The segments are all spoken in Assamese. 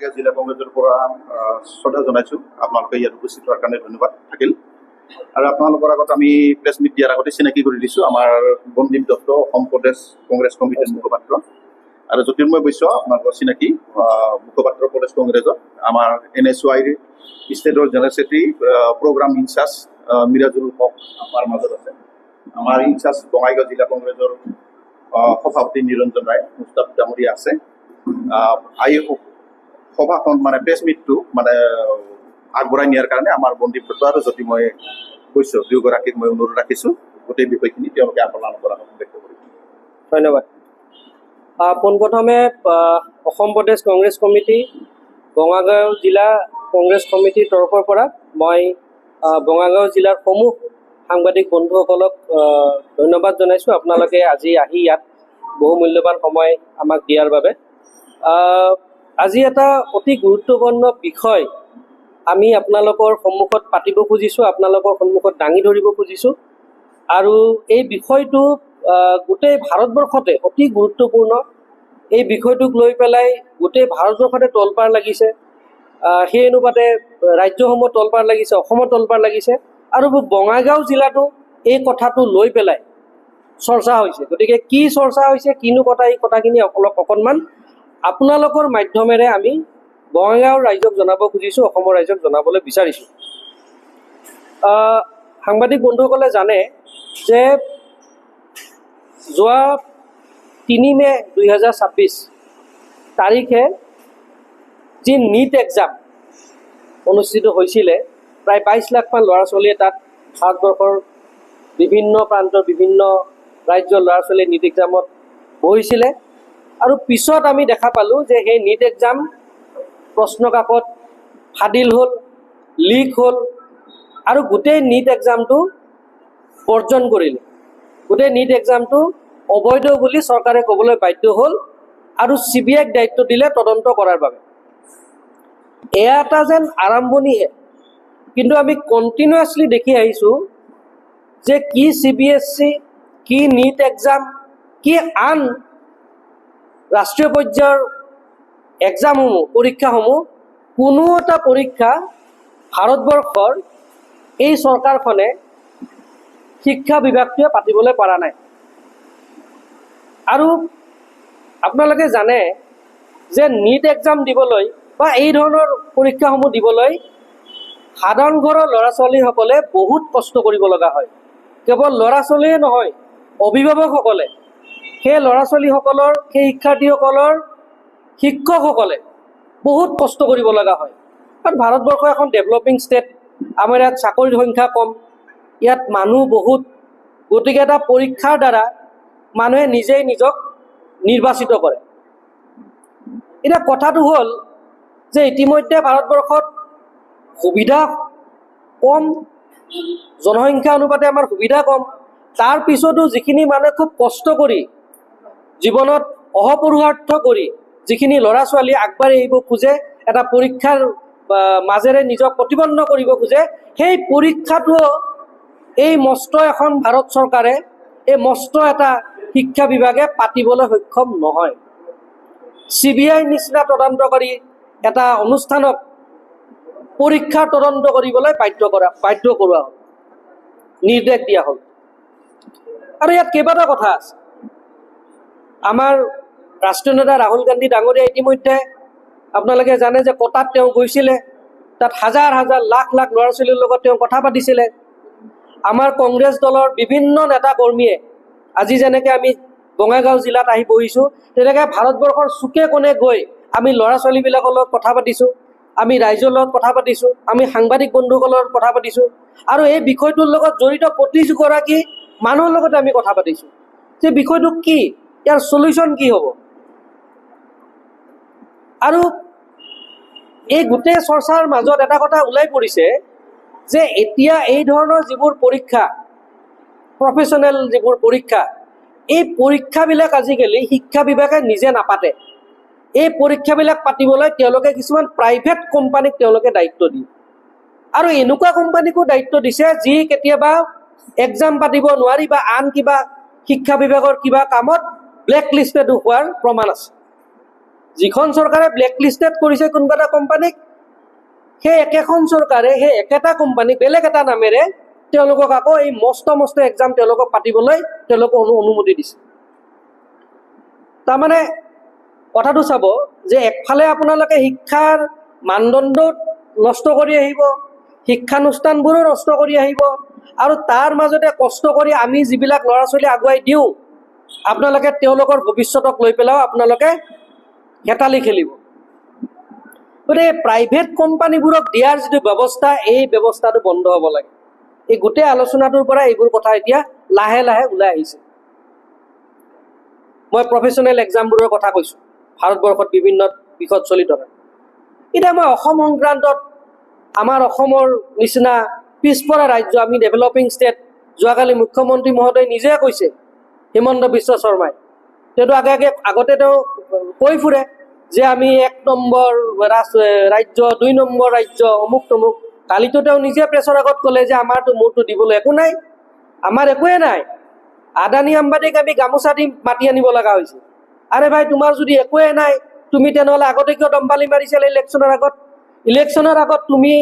বঙাইগাঁও জিলা কংগ্ৰেছৰ পৰা শ্ৰদ্ধা জনাইছোঁ। আপোনালোকে ইয়াত উপস্থিত হোৱাৰ কাৰণে ধন্যবাদ থাকিল। আৰু আপোনালোকৰ আগত আমি প্ৰেছ মিট দিয়াৰ আগতে চিনাকি কৰি দিছোঁ আমাৰ বন্দীপ দত্ত, অসম প্ৰদেশ কংগ্ৰেছ কমিটিৰ মুখপাত্ৰ, আৰু জ্যোতিৰ্ময় বৈশ্য আপোনালোকৰ চিনাকি মুখপাত্ৰ প্ৰদেশ কংগ্ৰেছৰ, আমাৰ NSYৰ ষ্টেটৰ general secretary programme incharge Mirajul Haque আমাৰ মাজত আছে। আমাৰ ইনচাৰ্জ বঙাইগাঁও জিলা কংগ্ৰেছৰ সভাপতি নিৰঞ্জন ৰায় মুস্তাফ ডাঙৰীয়া আছে। সভাখন মানে প্ৰেছ মিটটো মানে আগবঢ়াই নিয়াৰ কাৰণে আমাৰ বন্দীপ দত্ত আৰু জ্যোতিৰ্ময় বৈশ্য দুয়োগৰাকীক মই অনুৰোধ ৰাখিছোঁ গোটেই বিষয়খিনি তেওঁলোকে আপোনালোকৰ আগত ব্যক্ত কৰিব। ধন্যবাদ। পোনপ্ৰথমে অসম প্ৰদেশ কংগ্ৰেছ কমিটি বঙাইগাঁও জিলা কংগ্ৰেছ কমিটিৰ তৰফৰ পৰা মই বঙাইগাঁও জিলাৰ সমূহ সাংবাদিক বন্ধুসকলক ধন্যবাদ জনাইছোঁ। আপোনালোকে আজি আহি ইয়াত বহু মূল্যৱান সময় আমাক দিয়াৰ বাবে। আজি এটা অতি গুৰুত্বপূৰ্ণ বিষয় আমি আপোনালোকৰ সন্মুখত পাতিব খুজিছোঁ, আপোনালোকৰ সন্মুখত দাঙি ধৰিব খুজিছোঁ। আৰু এই বিষয়টো গোটেই ভাৰতবৰ্ষতে অতি গুৰুত্বপূৰ্ণ। এই বিষয়টোক লৈ পেলাই গোটেই ভাৰতবৰ্ষতে তলপাৰ লাগিছে, সেই অনুপাতে ৰাজ্যসমূহ তলপাৰ লাগিছে, অসমত তলপাৰ লাগিছে, আৰু বঙাইগাঁও জিলাতো এই কথাটো লৈ পেলাই চৰ্চা হৈছে। গতিকে কি চৰ্চা হৈছে, কিনো কথা, এই কথাখিনি অকণমান আপোনালোকৰ মাধ্যমেৰে আমি বঙাইগাঁৱৰ ৰাইজক জনাব খুজিছোঁ, অসমৰ ৰাইজক জনাবলৈ বিচাৰিছোঁ। সাংবাদিক বন্ধুসকলে জানে যে যোৱা 3 মে 2026 তাৰিখে যি নীট এক্সাম অনুষ্ঠিত হৈছিলে, প্ৰায় 22 লাখমান ল'ৰা ছোৱালীয়ে তাত ভাৰতবৰ্ষৰ বিভিন্ন প্ৰান্তৰ বিভিন্ন ৰাজ্যৰ ল'ৰা ছোৱালীয়ে নীট এক্সামত বহিছিলে। আৰু পিছত আমি দেখা পালোঁ যে সেই নীট এক্সাম প্ৰশ্ন কাকত ফাদিল হ'ল, লিক হ'ল, আৰু গোটেই নীট এক্সামটো বৰ্জন কৰিলে। গোটেই নীট এক্সামটো অবৈধ বুলি চৰকাৰে ক'বলৈ বাধ্য হ'ল আৰু CBIক দায়িত্ব দিলে তদন্ত কৰাৰ বাবে। এয়া এটা যেন আৰম্ভণিহে, কিন্তু আমি কণ্টিনিউৱাছলি দেখি আহিছোঁ যে কি CBSC, কি নীট এক্সাম, কি আন ৰাষ্ট্ৰীয় পৰ্যায়ৰ এক্সামসমূহ, পৰীক্ষাসমূহ, কোনো এটা পৰীক্ষা ভাৰতবৰ্ষৰ এই চৰকাৰখনে, শিক্ষা বিভাগটোৱে পাতিবলৈ পৰা নাই। আৰু আপোনালোকে জানে যে নীট এক্সাম দিবলৈ বা এই ধৰণৰ পৰীক্ষাসমূহ দিবলৈ সাধাৰণ ঘৰৰ ল'ৰা ছোৱালীসকলে বহুত কষ্ট কৰিব লগা হয়। কেৱল ল'ৰা ছোৱালীয়ে নহয়, অভিভাৱকসকলে, সেই ল'ৰা ছোৱালীসকলৰ, সেই শিক্ষাৰ্থীসকলৰ শিক্ষকসকলে বহুত কষ্ট কৰিব লগা হয়। কাৰণ ভাৰতবৰ্ষ এখন ডেভেলপিং ষ্টেট, আমাৰ ইয়াত চাকৰিৰ সংখ্যা কম, ইয়াত মানুহ বহুত, গতিকে এটা পৰীক্ষাৰ দ্বাৰা মানুহে নিজেই নিজক নিৰ্বাচিত কৰে। এতিয়া কথাটো হ'ল যে ইতিমধ্যে ভাৰতবৰ্ষত সুবিধা কম, জনসংখ্যা অনুপাতে আমাৰ সুবিধা কম, তাৰ পিছতো যিখিনি মানুহে খুব কষ্ট কৰি জীৱনত অহপুৰুষাৰ্থ কৰি যিখিনি ল'ৰা ছোৱালী আগবাঢ়ি আহিব খোজে, এটা পৰীক্ষাৰ মাজেৰে নিজক প্ৰতিপন্ন কৰিব খোজে, সেই পৰীক্ষাটোও এই মস্ত এখন ভাৰত চৰকাৰে, এই মস্ত এটা শিক্ষা বিভাগে পাতিবলৈ সক্ষম নহয়। CBI নিচিনা তদন্তকাৰী এটা অনুষ্ঠানক পৰীক্ষাৰ তদন্ত কৰিবলৈ বাধ্য কৰোৱা হ'ল, নিৰ্দেশ দিয়া হ'ল। আৰু ইয়াত কেইবাটা কথা আছে। আমাৰ ৰাষ্ট্ৰীয় নেতা ৰাহুল গান্ধী ডাঙৰীয়া ইতিমধ্যে আপোনালোকে জানে যে কটাত তেওঁ গৈছিলে, তাত হাজাৰ হাজাৰ লাখ লাখ ল'ৰা ছোৱালীৰ লগত তেওঁ কথা পাতিছিলে। আমাৰ কংগ্ৰেছ দলৰ বিভিন্ন নেতা কৰ্মীয়ে আজি যেনেকৈ আমি বঙাইগাঁও জিলাত আহি বহিছোঁ, তেনেকৈ ভাৰতবৰ্ষৰ চুকে কোণে গৈ আমি ল'ৰা ছোৱালীবিলাকৰ লগত কথা পাতিছোঁ, আমি ৰাইজৰ লগত কথা পাতিছোঁ, আমি সাংবাদিক বন্ধুসকলৰ লগত কথা পাতিছোঁ, আৰু এই বিষয়টোৰ লগত জড়িত প্ৰতিগৰাকী মানুহৰ লগত আমি কথা পাতিছোঁ যে বিষয়টো কি, ইয়াৰ সলিউশ্যন কি হ'ব। আৰু এই গোটেই চৰ্চাৰ মাজত এটা কথা ওলাই পৰিছে যে এতিয়া এই ধৰণৰ যিবোৰ পৰীক্ষা, প্ৰফেশ্যনেল যিবোৰ পৰীক্ষা, এই পৰীক্ষাবিলাক আজিকালি শিক্ষা বিভাগে নিজে নাপাতে। এই পৰীক্ষাবিলাক পাতিবলৈ তেওঁলোকে কিছুমান প্ৰাইভেট কোম্পানীক তেওঁলোকে দায়িত্ব দিয়ে, আৰু এনেকুৱা কোম্পানীকো দায়িত্ব দিছে যি কেতিয়াবা এক্সাম পাতিব নোৱাৰি বা আন কিবা শিক্ষা বিভাগৰ কিবা কামত ব্লেক লিষ্টেড হোৱাৰ প্ৰমাণ আছে। যিখন চৰকাৰে ব্লেক লিষ্টেড কৰিছে কোনোবা এটা কোম্পানীক, সেই একেখন চৰকাৰে সেই একেটা কোম্পানীক বেলেগ এটা নামেৰে তেওঁলোকক আকৌ এই মস্ত মস্ত এক্সাম তেওঁলোকক পাতিবলৈ তেওঁলোকক অনুমতি দিছে। তাৰমানে কথাটো চাব যে একফালে আপোনালোকে শিক্ষাৰ মানদণ্ড নষ্ট কৰি আহিব, শিক্ষানুষ্ঠানবোৰো নষ্ট কৰি আহিব, আৰু তাৰ মাজতে কষ্ট কৰি আমি যিবিলাক ল'ৰা ছোৱালী আগুৱাই দিওঁ আপোনালোকে তেওঁলোকৰ ভৱিষ্যতক লৈ পেলাইও আপোনালোকে হেতালি খেলিব। গতিকে প্ৰাইভেট কোম্পানীবোৰক দিয়াৰ যিটো ব্যৱস্থা, এই ব্যৱস্থাটো বন্ধ হ'ব লাগে। এই গোটেই আলোচনাটোৰ পৰা এইবোৰ কথা এতিয়া লাহে লাহে ওলাই আহিছে। মই প্ৰফেচনেল এক্সামবোৰৰ কথা কৈছোঁ, ভাৰতবৰ্ষত বিভিন্ন দিশত চলি থকা। এতিয়া মই অসম সংক্ৰান্তত আমাৰ অসমৰ নিচিনা পিছপৰা ৰাজ্য, আমি ডেভেলপিং ষ্টেট, যোৱাকালি মুখ্যমন্ত্ৰী মহোদয় নিজে কৈছে, হিমন্ত বিশ্ব শৰ্মাই, তেওঁতো আগতে তেওঁ কৈ ফুৰে যে আমি 1 নম্বৰ ৰাজ্য, 2 নম্বৰ ৰাজ্য, অমুক তমুক। কালিতো তেওঁ নিজে প্ৰেছৰ আগত ক'লে যে মোৰতো দিবলৈ একো নাই, আমাৰ একোৱে নাই। আদানী আম্বানীক আমি গামোচা দি মাতি আনিব লগা হৈছে। আৰে ভাই, তোমাৰ যদি একোৱে নাই, তুমি তেনেহ'লে আগতে কিয় দম্বালি মাৰিছিলা ইলেকশ্যনৰ আগত? ইলেকশ্যনৰ আগত তুমি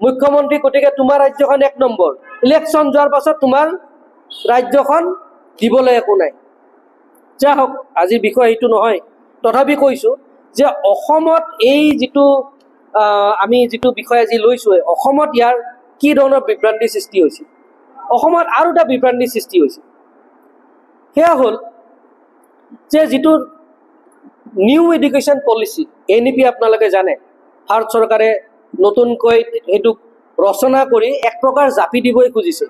মুখ্যমন্ত্ৰী, গতিকে তোমাৰ ৰাজ্যখন 1 নম্বৰ। ইলেকশ্যন যোৱাৰ পাছত তোমাৰ ৰাজ্যখন দিবলৈ একো নাই। যা হওক, আজিৰ বিষয় সেইটো নহয়। তথাপি কৈছোঁ যে অসমত এই যিটো আমি যিটো বিষয় আজি লৈছোঁ, অসমত ইয়াৰ কি ধৰণৰ বিভ্ৰান্তিৰ সৃষ্টি হৈছে। অসমত আৰু এটা বিভ্ৰান্তিৰ সৃষ্টি হৈছে, সেয়া হ'ল যে যিটো নিউ এডুকেশ্যন পলিচি, NEP আপোনালোকে জানে, ভাৰত চৰকাৰে নতুনকৈ সেইটোক ৰচনা কৰি এক প্ৰকাৰ জাপি দিবই খুজিছে।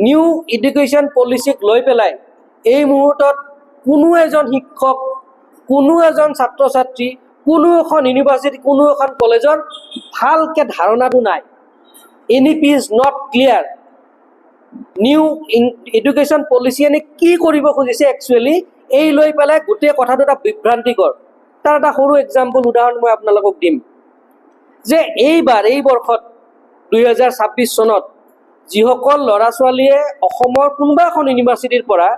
নিউ এডুকেশ্যন পলিচিক লৈ পেলাই এই মুহূৰ্তত কোনো এজন শিক্ষক, কোনো এজন ছাত্ৰ ছাত্ৰী, কোনো এখন ইউনিভাৰ্চিটি, কোনো এখন কলেজৰ ভালকৈ ধাৰণাটো নাই। NEP is not clear. New education policy এনে কি কৰিব খুজিছে একচুৱেলি, এই লৈ পেলাই গোটেই কথাটো এটা বিভ্ৰান্তিকৰ। তাৰ এটা সৰু এক্সাম্পল, উদাহৰণ মই আপোনালোকক দিম যে এই বৰ্ষত 2026 চনত যিসকল ল'ৰা ছোৱালীয়ে অসমৰ কোনোবা এখন ইউনিভাৰ্চিটিৰ পৰা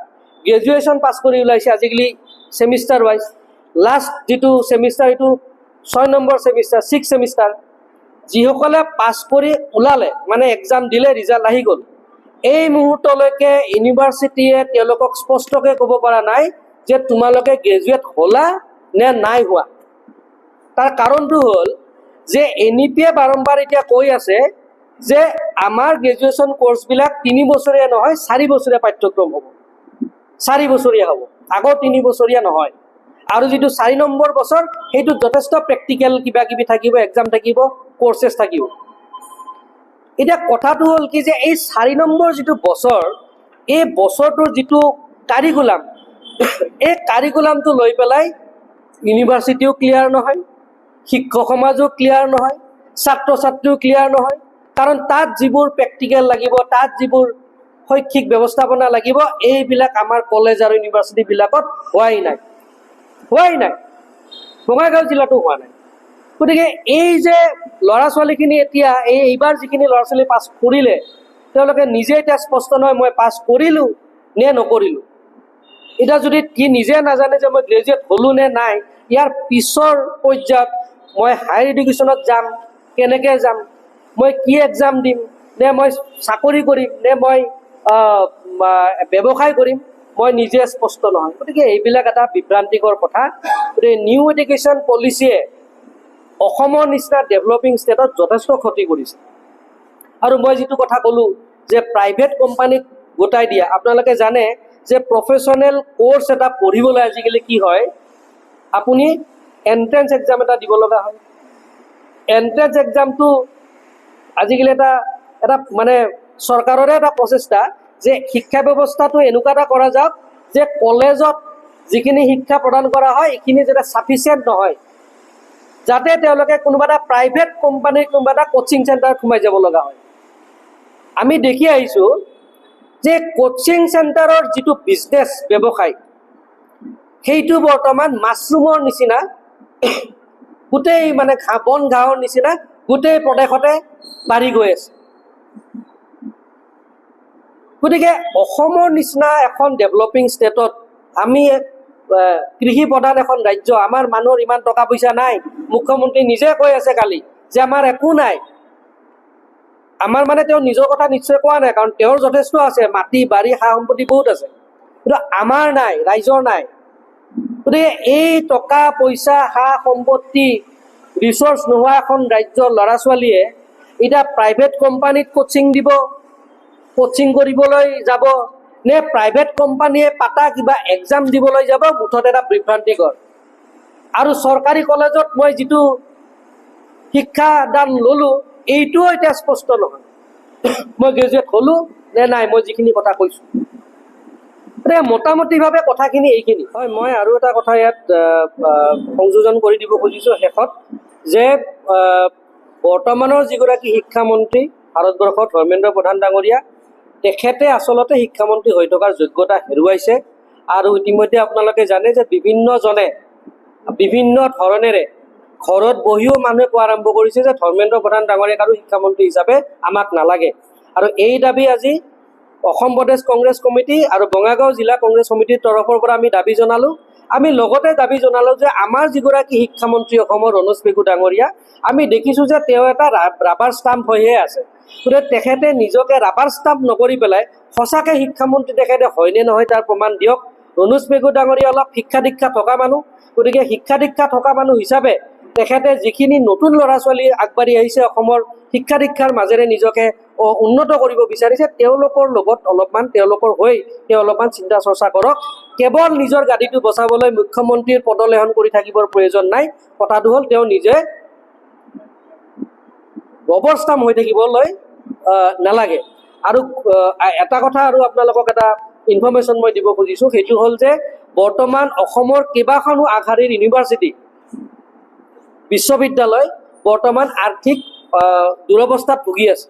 গ্ৰেজুৱেশ্যন পাছ কৰি ওলাইছে, আজিকালি ছেমিষ্টাৰ ৱাইজ, লাষ্ট যিটো ছেমিষ্টাৰ এইটো 6 নম্বৰ ছেমিষ্টাৰ, 6 ছেমিষ্টাৰ, যিসকলে পাছ কৰি ওলালে, মানে এক্সাম দিলে, ৰিজাল্ট আহি গ'ল, এই মুহূৰ্তলৈকে ইউনিভাৰ্চিটিয়ে তেওঁলোকক স্পষ্টকৈ ক'ব পৰা নাই যে তোমালোকে গ্ৰেজুৱেট হ'লা নে নাই হোৱা। তাৰ কাৰণটো হ'ল যে NEP-য়ে বাৰম্বাৰ এতিয়া কৈ আছে যে আমাৰ গ্ৰেজুৱেশ্যন কোৰ্চবিলাক 3 বছৰীয়া নহয়, 4 বছৰীয়া পাঠ্যক্ৰম হ'ব, 4 বছৰীয়া হ'ব, আগৰ 3 বছৰীয়া নহয়। আৰু যিটো 4 নম্বৰ বছৰ, সেইটোত যথেষ্ট প্ৰেক্টিকেল কিবা কিবি থাকিব, এক্সাম থাকিব, কোৰ্চেছ থাকিব। এতিয়া কথাটো হ'ল কি যে এই 4 নম্বৰ যিটো বছৰ, এই বছৰটোৰ যিটো কাৰিকুলাম, এই কাৰিকুলামটো লৈ পেলাই ইউনিভাৰ্চিটিও ক্লিয়াৰ নহয়, শিক্ষক সমাজো ক্লিয়াৰ নহয়, ছাত্ৰ ছাত্ৰীও ক্লিয়াৰ নহয়। কাৰণ তাত যিবোৰ প্ৰেক্টিকেল লাগিব, তাত যিবোৰ শৈক্ষিক ব্যৱস্থাপনা লাগিব, এইবিলাক আমাৰ কলেজ আৰু ইউনিভাৰ্চিটিবিলাকত হোৱাই নাই। বঙাইগাঁও জিলাতো হোৱা নাই। গতিকে এই যে ল'ৰা ছোৱালীখিনি এতিয়া এইবাৰ যিখিনি ল'ৰা ছোৱালী পাছ কৰিলে, তেওঁলোকে নিজে এতিয়া স্পষ্ট নহয় মই পাছ কৰিলোঁ নে নকৰিলোঁ। এতিয়া যদি সি নিজে নাজানে যে মই গ্ৰেজুৱেট হ'লোঁ নে নাই, ইয়াৰ পিছৰ পৰ্যায়ত মই হায়াৰ এডুকেশ্যনত যাম, কেনেকৈ যাম, মই কি এক্সাম দিম, নে মই চাকৰি কৰিম, নে মই ব্যৱসায় কৰিম, মই নিজে স্পষ্ট নহয়। গতিকে এইবিলাক এটা বিভ্ৰান্তিকৰ কথা। গতিকে নিউ এডুকেশ্যন পলিচিয়ে অসমৰ নিচিনা ডেভেলপিং ষ্টেটত যথেষ্ট ক্ষতি কৰিছে। আৰু মই যিটো কথা ক'লোঁ যে প্ৰাইভেট কোম্পানীক গোটাই দিয়া, আপোনালোকে জানে যে প্ৰফেচনেল কোৰ্চ এটা পঢ়িবলৈ আজিকালি কি হয়, আপুনি এণ্ট্ৰেঞ্চ এক্সাম এটা দিব লগা হয়। এণ্ট্ৰেঞ্চ এক্সামটো আজিকালি এটা মানে চৰকাৰৰে এটা প্ৰচেষ্টা যে শিক্ষা ব্যৱস্থাটো এনেকুৱা এটা কৰা যাওক যে কলেজত যিখিনি শিক্ষা প্ৰদান কৰা হয় এইখিনি যাতে ছাফিচিয়েণ্ট নহয়, যাতে তেওঁলোকে কোনোবা এটা প্ৰাইভেট কোম্পানীৰ কোনোবা এটা কোচিং চেণ্টাৰত সোমাই যাব লগা হয়। আমি দেখি আহিছোঁ যে কোচিং চেণ্টাৰৰ যিটো বিজনেছ ব্যৱসায়, সেইটো বৰ্তমান মাছৰুমৰ নিচিনা, গোটেই মানে বন ঘাঁহৰ নিচিনা গোটেই প্ৰদেশতে বাঢ়ি গৈ আছে। গতিকে অসমৰ নিচিনা এখন ডেভেলপিং ষ্টেটত আমি কৃষি প্ৰধান এখন ৰাজ্য, আমাৰ মানুহৰ ইমান টকা পইচা নাই। মুখ্যমন্ত্ৰী নিজে কৈ আছে কালি যে আমাৰ একো নাই। আমাৰ মানে তেওঁ নিজৰ কথা নিশ্চয় কোৱা নাই, কাৰণ তেওঁৰ যথেষ্ট আছে, মাটি বাৰী সা সম্পত্তি বহুত আছে, কিন্তু আমাৰ নাই, ৰাইজৰ নাই। গতিকে এই টকা পইচা সা সম্পত্তি ৰিচোৰ্চ নোহোৱা এখন ৰাজ্যৰ ল'ৰা ছোৱালীয়ে এতিয়া প্ৰাইভেট কোম্পানীত কোচিং দিব, কোচিং কৰিবলৈ যাব, নে প্ৰাইভেট কোম্পানীয়ে পাতা কিবা এক্সাম দিবলৈ যাব, মুঠত এটা বিভ্ৰান্তিকৰ। আৰু চৰকাৰী কলেজত মই যিটো শিক্ষাদান ল'লোঁ এইটোও এতিয়া স্পষ্ট নহয়, মই গ্ৰেজুৱেট হ'লোঁ নে নাই, মই যিখিনি কথা কৈছোঁ। গতিকে মোটামুটিভাৱে কথাখিনি এইখিনি হয়। মই আৰু এটা কথা ইয়াত সংযোজন কৰি দিব খুজিছোঁ শেষত, যে বৰ্তমানৰ যিগৰাকী শিক্ষামন্ত্ৰী ভাৰতবৰ্ষত ধৰ্মেন্দ্ৰ প্ৰধান ডাঙৰীয়া, তেখেতে আচলতে শিক্ষামন্ত্ৰী হৈ থকাৰ যোগ্যতা হেৰুৱাইছে। আৰু ইতিমধ্যে আপোনালোকে জানে যে বিভিন্নজনে বিভিন্ন ধৰণেৰে ঘৰত বহিও মানুহে কোৱা আৰম্ভ কৰিছে যে ধৰ্মেন্দ্ৰ প্ৰধান ডাঙৰীয়াক আৰু শিক্ষামন্ত্ৰী হিচাপে আমাক নালাগে। আৰু এই দাবী আজি অসম প্ৰদেশ কংগ্ৰেছ কমিটি আৰু বঙাইগাঁও জিলা কংগ্ৰেছ সমিতিৰ তৰফৰ পৰা আমি দাবী জনালোঁ। আমি লগতে দাবী জনালোঁ যে আমাৰ যিগৰাকী শিক্ষামন্ত্ৰী অসমৰ ৰণোজ পেগু ডাঙৰীয়া, আমি দেখিছোঁ যে তেওঁ এটা ৰাবাৰ ষ্টাম্প হৈহে আছে। গতিকে তেখেতে নিজকে ৰাবাৰ ষ্টাম্প নকৰি পেলাই সঁচাকৈ শিক্ষামন্ত্ৰী তেখেতে হয়নে নহয় তাৰ প্ৰমাণ দিয়ক। ৰণোজ পেগু ডাঙৰীয়া অলপ শিক্ষা দীক্ষা থকা মানুহ, গতিকে শিক্ষা দীক্ষা থকা মানুহ হিচাপে তেখেতে যিখিনি নতুন ল'ৰা ছোৱালী আগবাঢ়ি আহিছে অসমৰ শিক্ষা দীক্ষাৰ মাজেৰে নিজকে উন্নত কৰিব বিচাৰিছে, তেওঁলোকৰ লগত অলপমান তেওঁলোকৰ হৈ তেওঁ অলপমান চিন্তা চৰ্চা কৰক। কেৱল নিজৰ গাদীটো বচাবলৈ মুখ্যমন্ত্ৰীৰ পদলেহন কৰি থাকিবৰ প্ৰয়োজন নাই। কথাটো হ'ল তেওঁ নিজে ৰবৰ ষ্টাম্প হৈ থাকিবলৈ নালাগে। আৰু এটা কথা আৰু আপোনালোকক এটা ইনফৰ্মেশ্যন মই দিব খুজিছোঁ, সেইটো হ'ল যে বৰ্তমান অসমৰ কেইবাখনো আগশাৰীৰ ইউনিভাৰ্চিটি বিশ্ববিদ্যালয় বৰ্তমান আৰ্থিক দুৰৱস্থাত ভুগি আছে।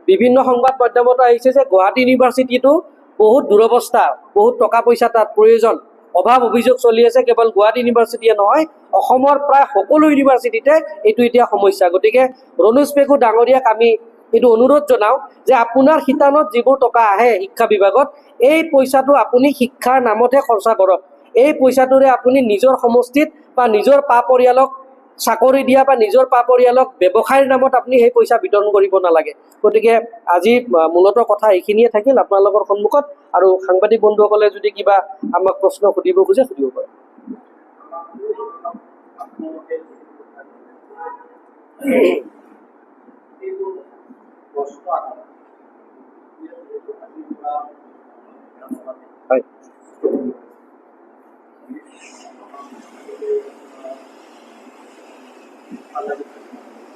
বিভিন্ন সংবাদ মাধ্যমত আহিছে যে গুৱাহাটী ইউনিভাৰ্চিটিটো বহুত দুৰৱস্থা, বহুত টকা পইচা তাত প্ৰয়োজন, অভাৱ অভিযোগ চলি আছে। কেৱল গুৱাহাটী ইউনিভাৰ্চিটিয়ে নহয়, অসমৰ প্ৰায় সকলো ইউনিভাৰ্চিটিতে এইটো এতিয়া সমস্যা। গতিকে ৰণোজ পেগু ডাঙৰীয়াক আমি এইটো অনুৰোধ জনাওঁ যে আপোনাৰ শিতানত যিবোৰ টকা আহে শিক্ষা বিভাগত, এই পইচাটো আপুনি শিক্ষাৰ নামতহে খৰচা কৰক। এই পইচাটোৰে আপুনি নিজৰ সমষ্টিত বা নিজৰ পা পৰিয়ালক চাকৰি দিয়া বা নিজৰ পা পৰিয়ালক ব্যৱসায়ৰ নামত আপুনি সেই পইচা বিতৰণ কৰিব নালাগে। গতিকে আজি মূলতঃ কথা এইখিনিয়ে থাকিল আপোনালোকৰ সন্মুখত। আৰু সাংবাদিক বন্ধুসকলে যদি কিবা আমাক প্ৰশ্ন সুধিব খোজে সুধিব পাৰে। হয়।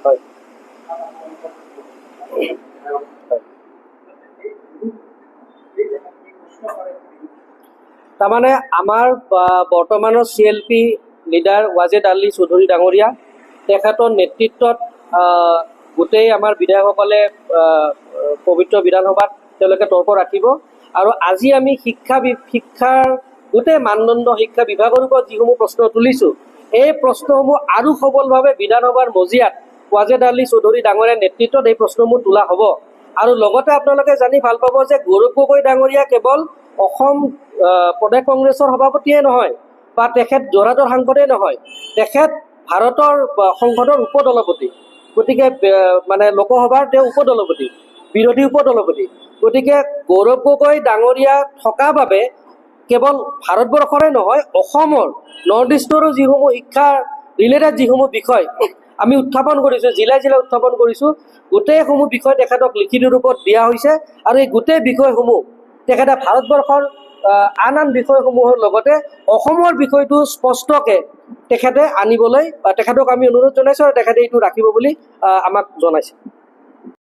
হয়। তাৰমানে আমাৰ বৰ্তমানৰ CLP লিডাৰ ৱাজেদ আলী চৌধুৰী ডাঙৰীয়া, তেখেতৰ নেতৃত্বত গোটেই আমাৰ বিধায়কসকলে পবিত্ৰ বিধানসভাত তেওঁলোকে তৰ্ক ৰাখিব। আৰু আজি আমি শিক্ষাৰ গোটেই মানদণ্ড শিক্ষা বিভাগৰ ওপৰত যিসমূহ প্ৰশ্ন তুলিছোঁ, এই প্ৰশ্নসমূহ আৰু সবলভাৱে বিধানসভাৰ মজিয়াত ৱাজেদ আলী চৌধুৰী ডাঙৰীয়াৰ নেতৃত্বত এই প্ৰশ্নসমূহ তোলা হ'ব। আৰু লগতে আপোনালোকে জানি ভাল পাব যে গৌৰৱ গগৈ ডাঙৰীয়া কেৱল অসম প্ৰদেশ কংগ্ৰেছৰ সভাপতিয়ে নহয় বা তেখেত যোৰহাটৰ সাংসদেই নহয়, তেখেত ভাৰতৰ সংসদৰ উপদলপতি। গতিকে মানে লোকসভাৰ তেওঁ উপদলপতি, বিৰোধী উপদলপতি। গতিকে গৌৰৱ গগৈ ডাঙৰীয়া থকা বাবে কেৱল ভাৰতবৰ্ষৰে নহয়, অসমৰ নৰ্থ ইষ্টৰো যিসমূহ শিক্ষা ৰিলেটেড যিসমূহ বিষয় আমি উত্থাপন কৰিছোঁ, জিলাই জিলাই উত্থাপন কৰিছোঁ, গোটেইসমূহ বিষয় তেখেতক লিখিত ৰূপত দিয়া হৈছে। আৰু এই গোটেই বিষয়সমূহ তেখেতে ভাৰতবৰ্ষৰ আন আন বিষয়সমূহৰ লগতে অসমৰ বিষয়টো স্পষ্টকৈ তেখেতে আনিবলৈ তেখেতক আমি অনুৰোধ জনাইছোঁ, আৰু তেখেতে এইটো ৰাখিব বুলি আমাক জনাইছে।